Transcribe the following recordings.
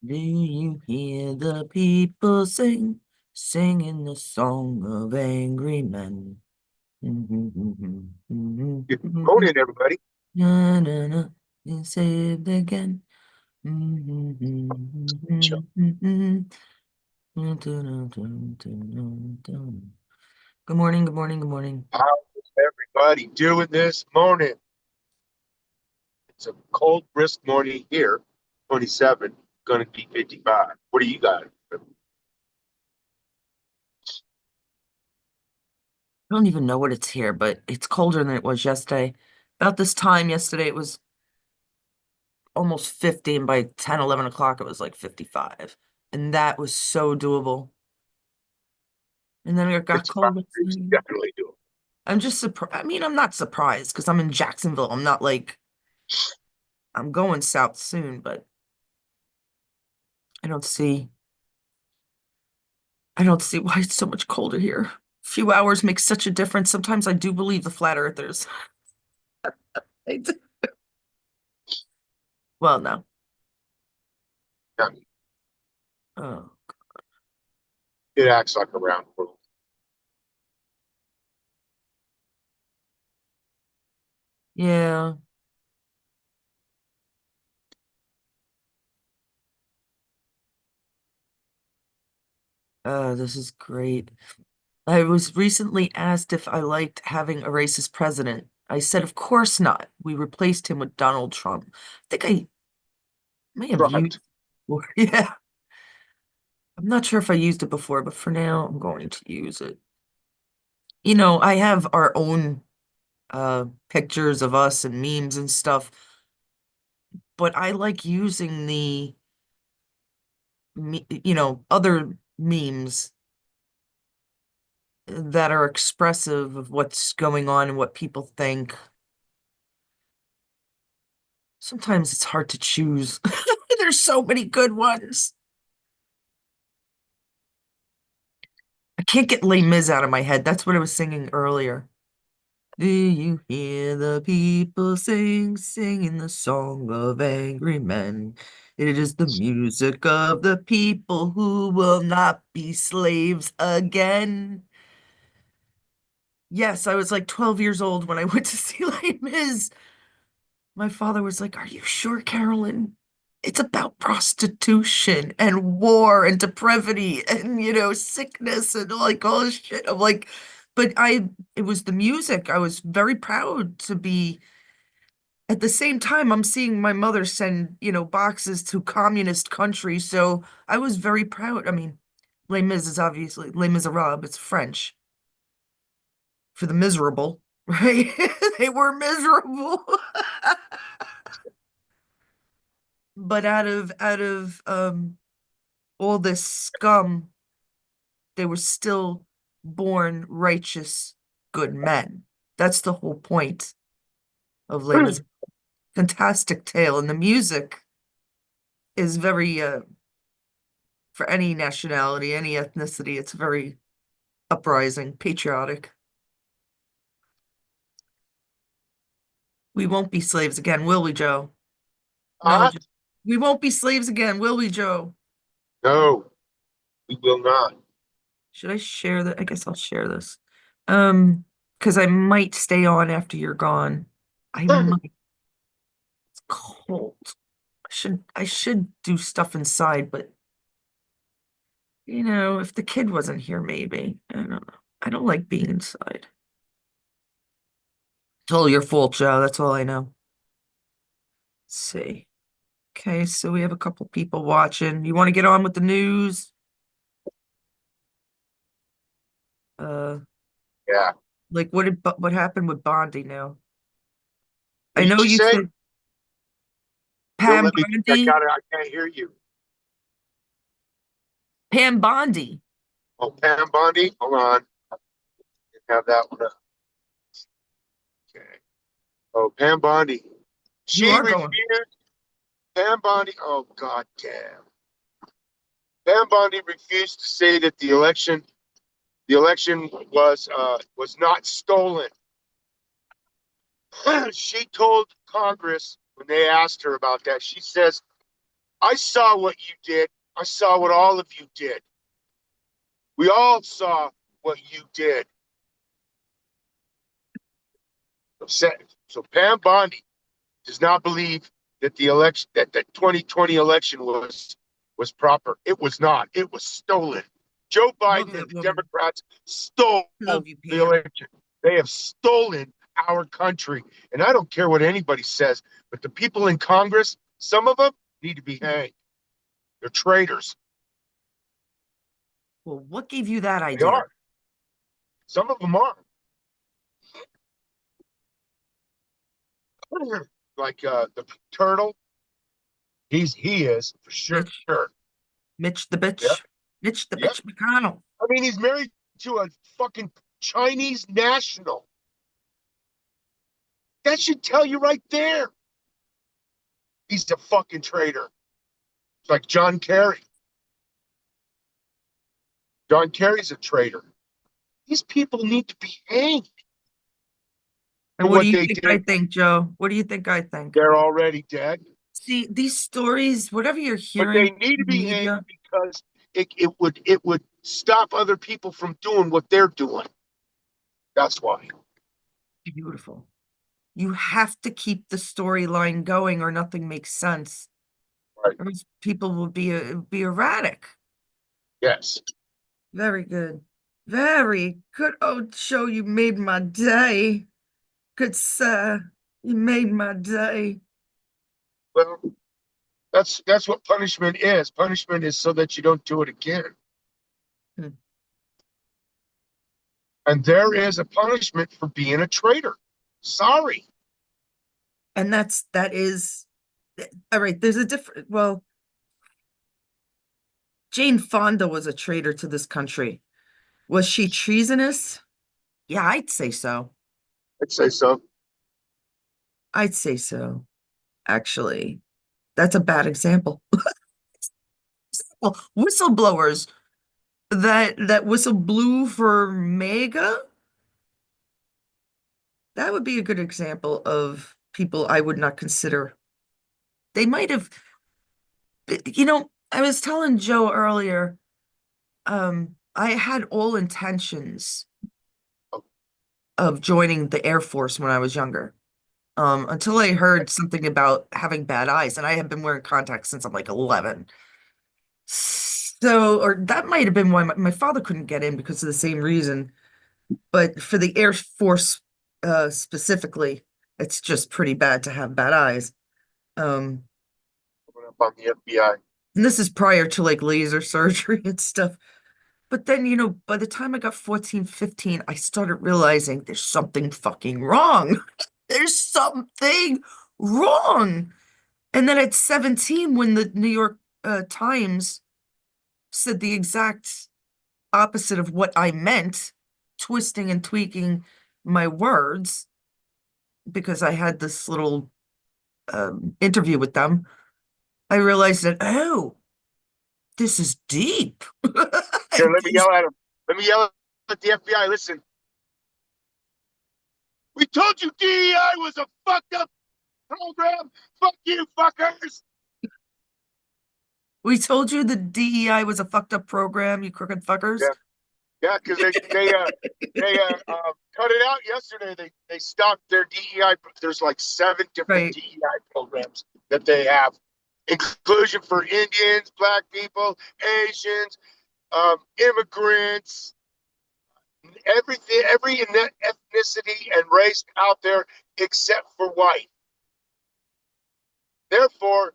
Do you hear the people sing, singing the song of angry men? Good morning, everybody. Na, na, na, and saved again. Joe. Good morning, good morning, good morning. How's everybody doing this morning? It's a cold, brisk morning here, 27, going to be 55. What do you got? I don't even know what it's here, but it's colder than it was yesterday. About this time yesterday, it was almost 50, and by 10, 11 o'clock, it was like 55. And that was so doable. And then it got 55 cold. is definitely doable. I'm just surprised. I mean, I'm not surprised because I'm in Jacksonville. I'm not like I'm going south soon, but I don't see I don't see why it's so much colder here. A few hours makes such a difference. Sometimes I do believe the flat earthers. I do. Well, no. I mean, Oh, it acts like a round world. yeah. This is great. I was recently asked if I liked having a racist president. I said, of course not. We replaced him with Donald Trump. I think I may have Right. used, or yeah, I'm not sure if I used it before, but for now, I'm going to use it. I have our own pictures of us and memes and stuff, but I like using other memes that are expressive of what's going on and what people think. Sometimes it's hard to choose. There's so many good ones. I can't get Les Mis out of my head. That's what I was singing earlier. Do you hear the people sing, singing the song of angry men? It is the music of the people who will not be slaves again. Yes, I was like 12 years old when I went to see Les Mis. My father was like, "Are you sure, Carolyn? It's about prostitution and war and depravity and, sickness and like all this shit." I'm like, but it was the music. I was very proud to be. At the same time, I'm seeing my mother send, boxes to communist countries. So I was very proud. I mean, Les Mis is obviously Les Miserables. It's French for the miserable, right? They were miserable. But out of all this scum, they were still born righteous, good men. That's the whole point of Les Mis. Fantastic tale, and the music is very for any nationality, any ethnicity, it's very uprising, patriotic. We won't be slaves again, will we, Joe? No, Uh, we won't be slaves again, will we, Joe? no, we will not. Should I share that? I guess I'll share this. Because I might stay on after you're gone. I might. It's cold. I should do stuff inside, but if the kid wasn't here, maybe. I don't know. I don't like being inside. It's all your fault, Joe. That's all I know. Let's see. Okay, so we have a couple people watching. You want to get on with the news? Uh, Yeah. like what happened with Bondi now? What I did know you you say? said You'll Pam let me check Bondi. out it. I can't hear you. Pam Bondi. Oh, Pam Bondi? Hold on. Have that one up. Okay. Oh, Pam Bondi. You She are going. refused. Pam Bondi. Oh, God damn. Pam Bondi refused to say that the election was not stolen. She told Congress when they asked her about that. She says I saw what you did. I saw what all of you did. We all saw what you did. So Pam Bondi does not believe that the 2020 election was proper. It was not. It was stolen. Joe Love Biden and that the woman. Democrats stole Love you, the Pam. election. They have stolen our country. And I don't care what anybody says, but the people in Congress, some of them need to be hanged. They're traitors. Well, what gave you that They idea? are. Some of them are. Like the turtle, he is for sure. Mitch, Mitch the Yeah, bitch, Mitch the yeah. bitch McConnell. I mean, he's married to a fucking Chinese national. That should tell you right there. He's a fucking traitor. It's like John Kerry. John Kerry's a traitor. These people need to be hanged And for what do what you they think I did. think, Joe? What do you think I think? They're already dead, See, these stories, whatever you're but hearing they need to in the be hanged media, because it would stop other people from doing what they're doing. That's why. beautiful. You have to keep the storyline going or nothing makes sense. Right. Or else people will be erratic. Yes. Very good. Very good. Oh, Joe, you made my day. Good sir. You made my day. Well, that's what punishment is. Punishment is so that you don't do it again. Hmm. And there is a punishment for being a traitor. Sorry. And that is all right. There's a different, well, Jane Fonda was a traitor to this country. Was she treasonous? Yeah, I'd say so. I'd say so. I'd say so, actually. That's a bad example. Well, whistleblowers that whistle blew for MAGA, that would be a good example of people I would not consider. They might have, I was telling Joe earlier, I had all intentions of joining the Air Force when I was younger. Until I heard something about having bad eyes, and I have been wearing contacts since I'm like 11. So, or that might have been why my father couldn't get in because of the same reason. But for the Air Force specifically, it's just pretty bad to have bad eyes. Um, Coming up on the FBI. and this is prior to like laser surgery and stuff. But then, by the time I got 14, 15, I started realizing there's something fucking wrong. There's something wrong. And then at 17, when the New York Times said the exact opposite of what I meant, twisting and tweaking my words, because I had this little interview with them, I realized that, oh, this is deep. Here, let me This- yell at him. Let me yell at the FBI. Listen, we told you DEI was a fucked up program. Fuck you, fuckers. we told you the DEI was a fucked up program, you crooked fuckers. Yeah, yeah, because they cut it out yesterday. They stopped their DEI. There's like 7 different Right. DEI programs that they have. Inclusion for Indians, Black people, Asians, immigrants, everything, every ethnicity and race out there except for white. Therefore,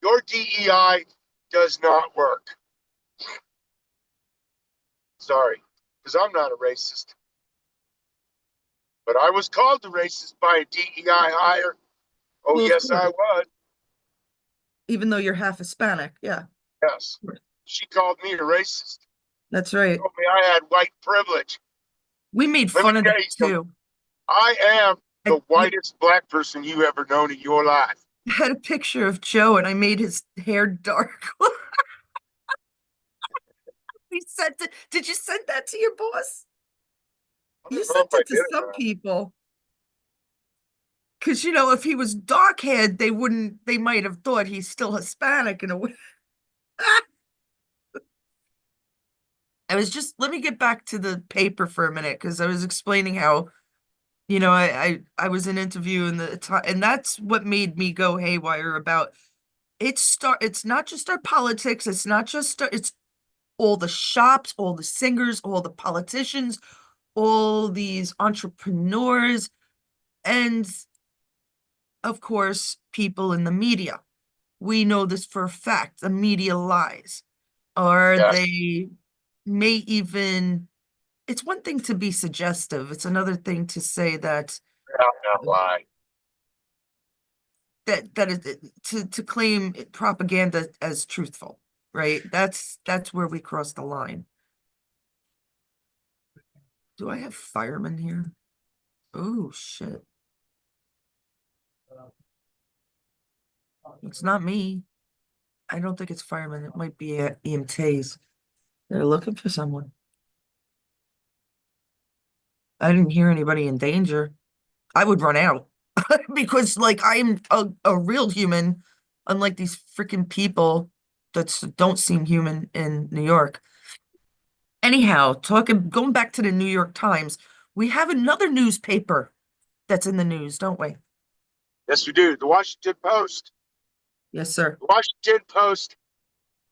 your DEI does not work. Sorry, because I'm not a racist. But I was called a racist by a DEI hire. Oh, Well, of yes, course, I was. even though you're half Hispanic. Yeah, Yes. She called me a racist. that's right. Told me I had white privilege. We made Let me fun of tell that you something. too. I am I, the whitest black person you ever known in your life. had a picture of Joe and I made his hair dark. We sent it. Did you send that to your boss? I You don't know if sent I it to did or some not. people. Because, if he was dark haired, they might have thought he's still Hispanic in a way. Let me get back to the paper for a minute because I was explaining how, I was in interview and and that's what made me go haywire about it's not just our politics, it's not just it's all the shops, all the singers, all the politicians, all these entrepreneurs, and of course, people in the media. We know this for a fact. The media lies, or Yes. they may even, it's one thing to be suggestive, it's another thing to say that Not lie. to claim propaganda as truthful, right? That's where we cross the line. Do I have firemen here? Oh shit. It's not me. I don't think it's firemen. It might be EMTs. They're looking for someone. I didn't hear anybody in danger. I would run out because, like, I'm a real human, unlike these freaking people that don't seem human in New York. Anyhow, going back to the New York Times, we have another newspaper that's in the news, don't we? Yes, we do. The Washington Post. Yes, sir. The Washington Post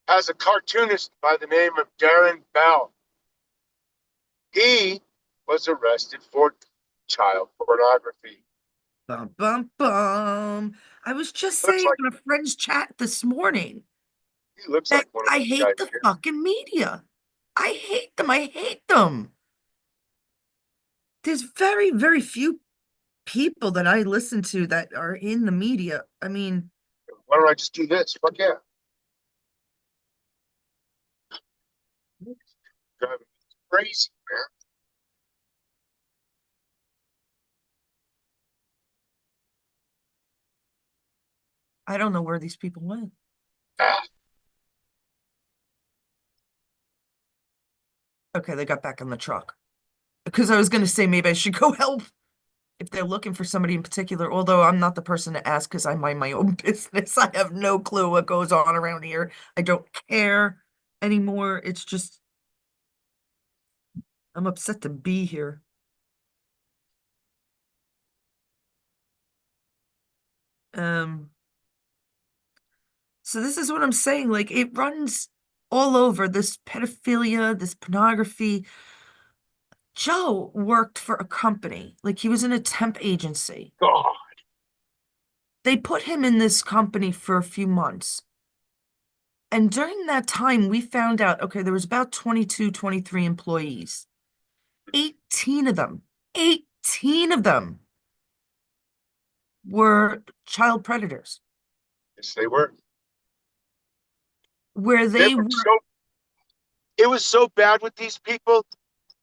has a cartoonist by the name of Darren Bell. He was arrested for child pornography. Bum, bum, bum. I was just Looks saying like in a friend's chat this morning he looks that like one of I those hate guys the here. fucking media. I hate them. I hate them. There's very, very few people that I listen to that are in the media. I mean, Why don't I just do this? Fuck yeah. Driving me crazy, man. I don't know where these people went. Ah, Okay, they got back in the truck. Because I was going to say maybe I should go help if they're looking for somebody in particular, although I'm not the person to ask because I mind my own business. I have no clue what goes on around here. I don't care anymore. It's just, I'm upset to be here. Um, so this is what I'm saying. Like, it runs all over this pedophilia, this pornography. Joe worked for a company, like he was in a temp agency. God. They put him in this company for a few months. And during that time, we found out, okay, there was about 22, 23 employees. 18 of them, 18 of them were child predators, Yes, they were. where They they were were, so. It was so bad with these people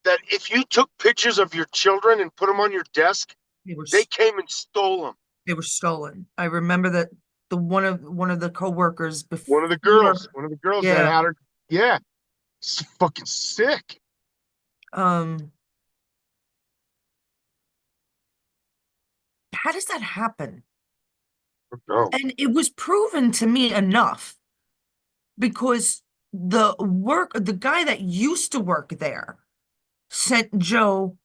that if you took pictures of your children and put them on your desk, they were they came and stole them. they were stolen. I remember that the one of the coworkers One of the girls that yeah, had her. Yeah, it's fucking sick. um, how does that happen? No. And it was proven to me enough because the guy that used to work there sent Joe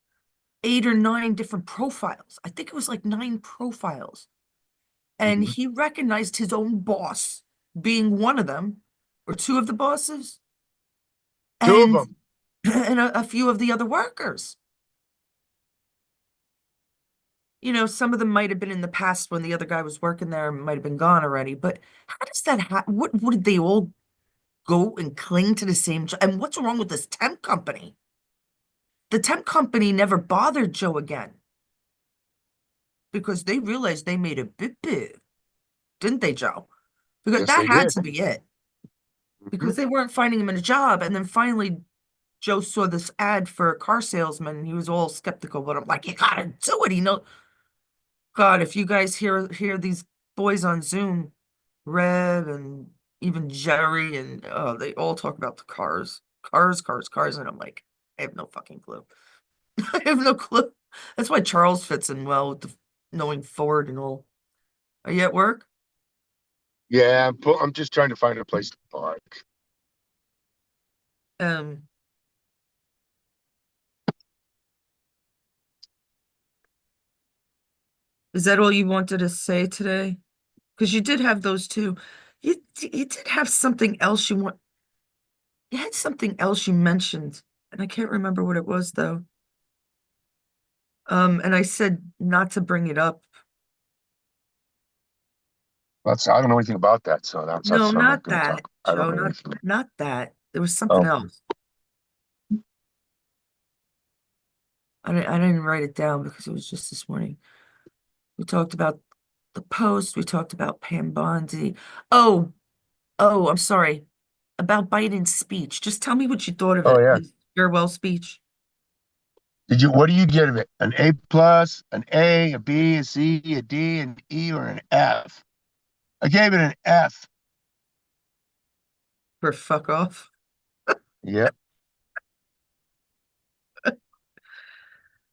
8 or 9 different profiles. I think it was like 9 profiles. And Mhm. he recognized his own boss being one of them, or two of the bosses, Two of and them. and a few of the other workers. Some of them might have been in the past when the other guy was working there, might have been gone already. But how does that happen? What did they all go and cling to the same job? And what's wrong with this temp company? The temp company never bothered Joe again because they realized they made a bit big, didn't they, Joe? Because Yes, that they had did. to be it. Mhm. Because they weren't finding him in a job. And then finally, Joe saw this ad for a car salesman. And he was all skeptical, but I'm like, you gotta do it. God, if you guys hear these boys on Zoom, Red and even Jerry, and they all talk about the cars, and I'm like, I have no fucking clue. I have no clue. That's why Charles fits in well with the knowing Ford and all. Are you at work? Yeah, I'm just trying to find a place to park. Um, is that all you wanted to say today? Because you did have those two. You did have something else you want. You had something else you mentioned, and I can't remember what it was though. And I said not to bring it up. That's I don't know anything about that, so No, I'm not not going to that, talk. I don't Joe. know Not anything. not that. There was something Oh, else. I didn't write it down because it was just this morning. We talked about the post. We talked about Pam Bondi. Oh, oh, I'm sorry. About Biden's speech. Just tell me what you thought of oh it. yeah. His farewell speech. Did you? What do you give it? An A plus, an A, a B, a C, a D, an E, or an F? I gave it an F. For fuck off. Yep.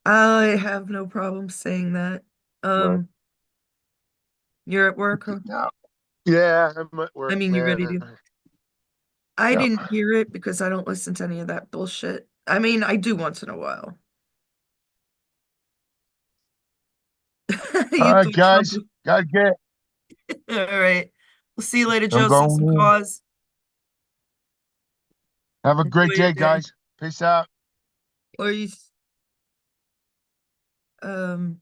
I have no problem saying that. Right. Um, you're at work, huh? No. Yeah, I'm at I work, mean, you ready man. to? I Yeah. didn't hear it because I don't listen to any of that bullshit. I mean, I do once in a while. All You right, thought Trump guys. was... Gotta get. All right. We'll see you later, I'm Joe. Send some going. cause. Have a Enjoy great your day, day. guys. Peace out. Or um,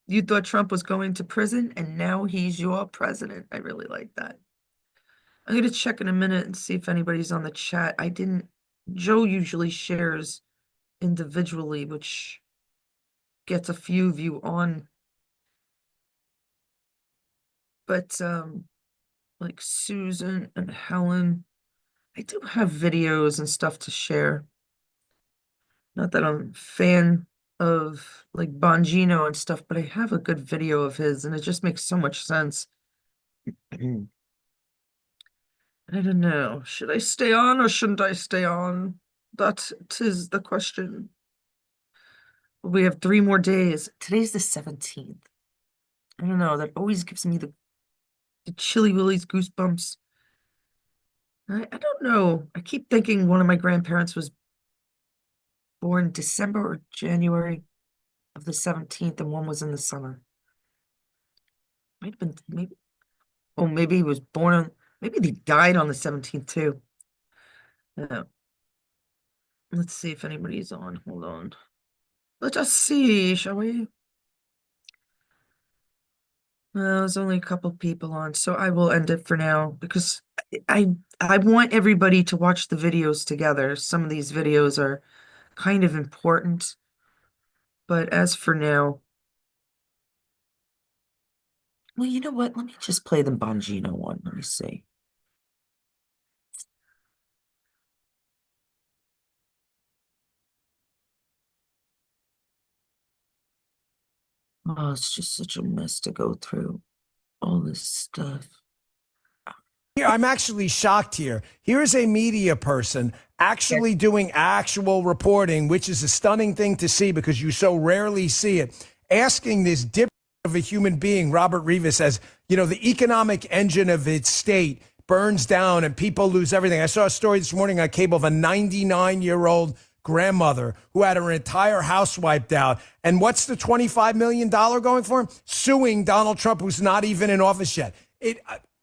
you thought Trump was going to prison and now he's your president. I really like that. I'm gonna check in a minute and see if anybody's on the chat. I didn't. Joe usually shares individually, which gets a few of you on, but like Susan and Helen, I do have videos and stuff to share. Not that I'm a fan of like Bongino and stuff, but I have a good video of his and it just makes so much sense. I don't know. Should I stay on or shouldn't I stay on? That is the question. We have 3 more days. Today's the 17th. I don't know. That always gives me the chilly willies goosebumps. I don't know. I keep thinking one of my grandparents was born December or January of the 17th, and one was in the summer. Might have been maybe. Oh, maybe he was born on. Maybe he died on the 17th too. Yeah. Let's see if anybody's on. Hold on. Let us see, shall we? There's only a couple people on, so I will end it for now because I want everybody to watch the videos together. Some of these videos are kind of important, but as for now, well, you know what? Let me just play the Bongino one. Let me see. Oh, it's just such a mess to go through all this stuff. Here, I'm actually shocked here. Here is a media person Yes. actually doing actual reporting, which is a stunning thing to see because you so rarely see it. Asking this dip of a human being, Robert Rivas, as you know, the economic engine of its state burns down and people lose everything. I saw a story this morning on cable of a 99-year-old grandmother who had her entire house wiped out. And what's the $25 million going for? Suing Donald Trump, who's not even in office yet.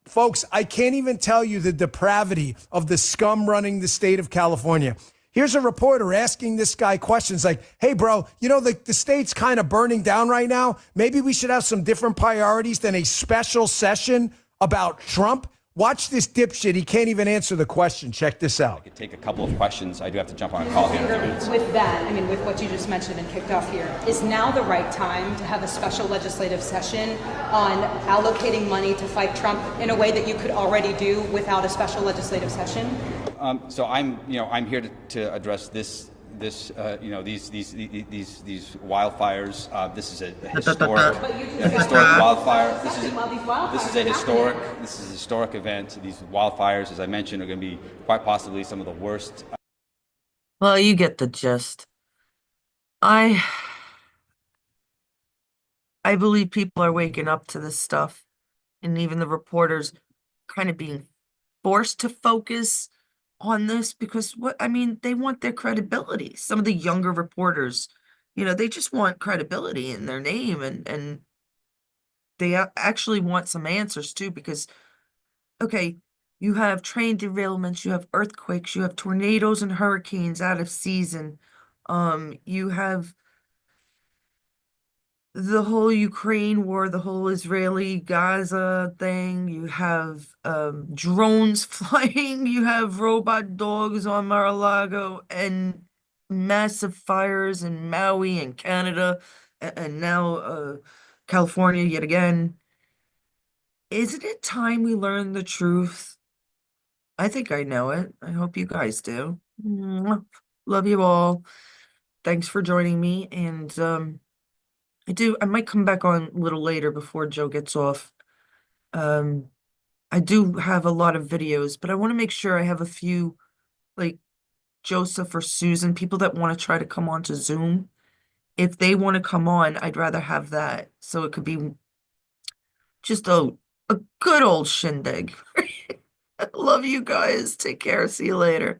Folks, I can't even tell you the depravity of the scum running the state of California. Here's a reporter asking this guy questions like, hey, bro, you know, the state's kind of burning down right now. Maybe we should have some different priorities than a special session about Trump. Watch this dipshit. He can't even answer the question. Check this out. I could take a couple of questions. I do have to jump on a call here in a few minutes. With that, I mean, with what you just mentioned and kicked off here, is now the right time to have a special legislative session on allocating money to fight Trump in a way that you could already do without a special legislative session? So I'm here to address these wildfires. This is a historic wildfire. This is a historic event. These wildfires, as I mentioned, are going to be quite possibly some of the worst. Well, you get the gist. I I believe people are waking up to this stuff, and even the reporters kind of being forced to focus on this because what I mean, they want their credibility. Some of the younger reporters, they just want credibility in their name, and they actually want some answers too because okay, you have train derailments, you have earthquakes, you have tornadoes and hurricanes out of season. You have the whole Ukraine war, the whole Israeli Gaza thing. You have drones flying. You have robot dogs on Mar-a-Lago and massive fires in Maui and Canada, and now California yet again. Isn't it time we learn the truth? I think I know it. I hope you guys do. Mwah. Love you all. Thanks for joining me. And I might come back on a little later before Joe gets off. Um, I do have a lot of videos, but I want to make sure I have a few like Joseph or Susan, people that want to try to come on to Zoom. If they want to come on, I'd rather have that. So it could be just a good old shindig. I love you guys. Take care. See you later.